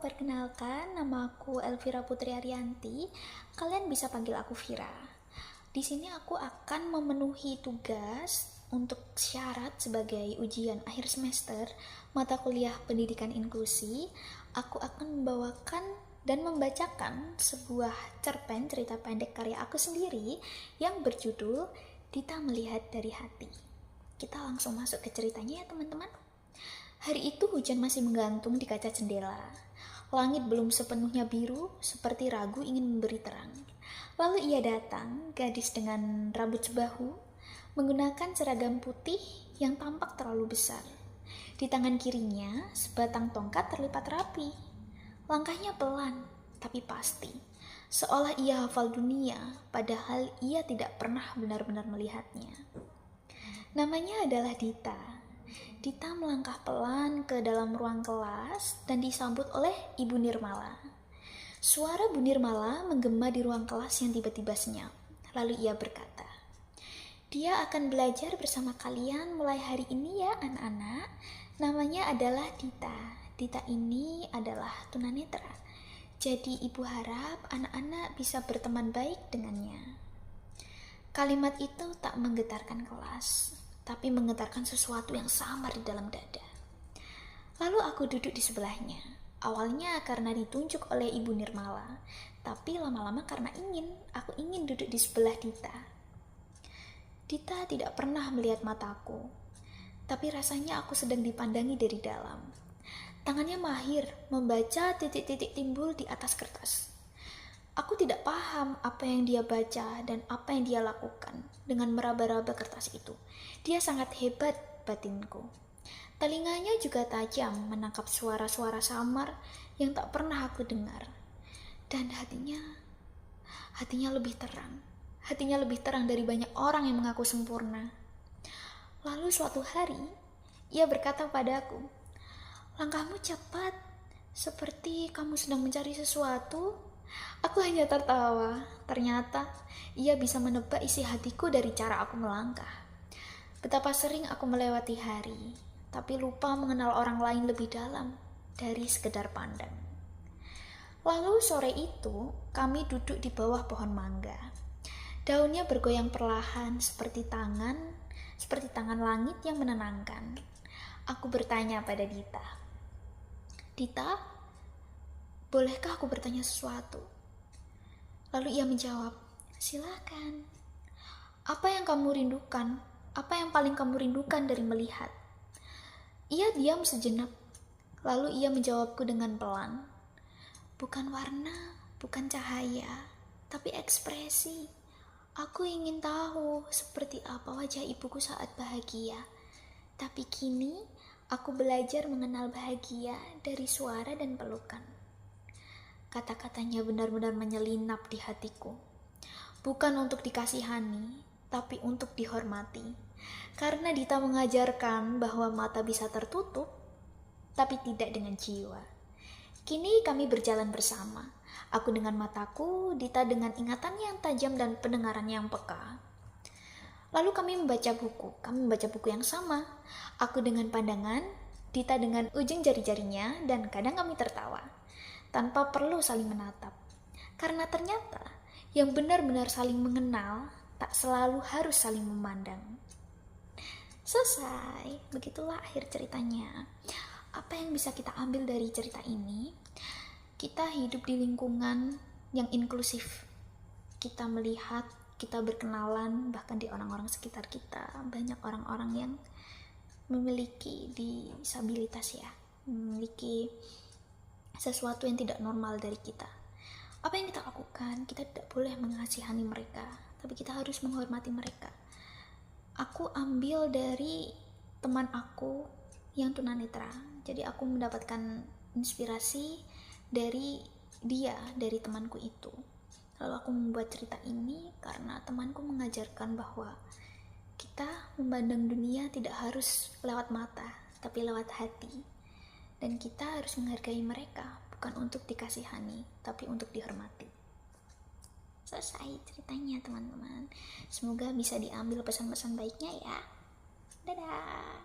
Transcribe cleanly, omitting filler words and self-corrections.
perkenalkan, nama aku Elvira Putri Arianti. Kalian bisa panggil aku Vira. Di sini aku akan memenuhi tugas untuk syarat sebagai ujian akhir semester mata kuliah Pendidikan Inklusi. Aku akan membawakan dan membacakan sebuah cerpen cerita pendek karya aku sendiri yang berjudul Dita Melihat Dari Hati. Kita langsung masuk ke ceritanya ya teman-teman. Hari itu hujan masih menggantung di kaca jendela. Langit belum sepenuhnya biru, seperti ragu ingin memberi terang. Lalu ia datang, gadis dengan rambut sebahu, menggunakan seragam putih yang tampak terlalu besar. Di tangan kirinya, sebatang tongkat terlipat rapi. Langkahnya pelan, tapi pasti. Seolah ia hafal dunia, padahal ia tidak pernah benar-benar melihatnya. Namanya adalah Dita. Dita melangkah pelan ke dalam ruang kelas dan disambut oleh Ibu Nirmala. Suara Bu Nirmala menggema di ruang kelas yang tiba-tiba senyap. Lalu ia berkata, "Dia akan belajar bersama kalian mulai hari ini ya anak-anak. Namanya adalah Dita. Dita ini adalah tunanetra. Jadi ibu harap anak-anak bisa berteman baik dengannya." Kalimat itu tak menggetarkan kelas, tapi menggetarkan sesuatu yang samar di dalam dada. Lalu aku duduk di sebelahnya. Awalnya karena ditunjuk oleh Ibu Nirmala, tapi lama-lama karena aku ingin duduk di sebelah Dita. Dita tidak pernah melihat mataku, tapi rasanya aku sedang dipandangi dari dalam. Tangannya mahir membaca titik-titik timbul di atas kertas. Aku tidak paham apa yang dia baca dan apa yang dia lakukan dengan meraba-raba kertas itu. Dia sangat hebat, batinku. Telinganya juga tajam menangkap suara-suara samar yang tak pernah aku dengar. Dan hatinya lebih terang. Hatinya lebih terang dari banyak orang yang mengaku sempurna. Lalu suatu hari, ia berkata padaku, "Langkahmu cepat, seperti kamu sedang mencari sesuatu." Aku hanya tertawa. Ternyata ia bisa menebak isi hatiku dari cara aku melangkah. Betapa sering aku melewati hari, tapi lupa mengenal orang lain lebih dalam dari sekedar pandang. Lalu sore itu, kami duduk di bawah pohon mangga. Daunnya bergoyang perlahan seperti tangan langit yang menenangkan. Aku bertanya pada Dita, "Dita, bolehkah aku bertanya sesuatu?" Lalu ia menjawab, "Silakan. Apa yang kamu rindukan? Apa yang paling kamu rindukan dari melihat?" Ia diam sejenak. Lalu ia menjawabku dengan pelan, "Bukan warna, bukan cahaya, tapi ekspresi. Aku ingin tahu seperti apa wajah ibuku saat bahagia. Tapi kini aku belajar mengenal bahagia dari suara dan pelukan." Kata-katanya benar-benar menyelinap di hatiku. Bukan untuk dikasihani, tapi untuk dihormati. Karena Dita mengajarkan bahwa mata bisa tertutup, tapi tidak dengan jiwa. Kini kami berjalan bersama. Aku dengan mataku, Dita dengan ingatan yang tajam dan pendengaran yang peka. Lalu kami membaca buku. Kami membaca buku yang sama. Aku dengan pandangan, Dita dengan ujung jari-jarinya, dan kadang kami tertawa tanpa perlu saling menatap. Karena ternyata yang benar-benar saling mengenal tak selalu harus saling memandang. Selesai. Begitulah akhir ceritanya. Apa yang bisa kita ambil dari cerita ini? Kita hidup di lingkungan yang inklusif. Kita melihat, kita berkenalan, bahkan di orang-orang sekitar kita. Banyak orang-orang yang memiliki disabilitas ya. Memiliki sesuatu yang tidak normal dari kita. Apa yang kita lakukan? Kita tidak boleh mengasihani mereka, tapi kita harus menghormati mereka. Aku ambil dari teman aku yang tunanetra. Jadi aku mendapatkan inspirasi dari dia, dari temanku itu. Lalu aku membuat cerita ini karena temanku mengajarkan bahwa kita memandang dunia tidak harus lewat mata, tapi lewat hati. Dan kita harus menghargai mereka, bukan untuk dikasihani, tapi untuk dihormati. Selesai ceritanya teman-teman. Semoga bisa diambil pesan-pesan baiknya ya. Dadah.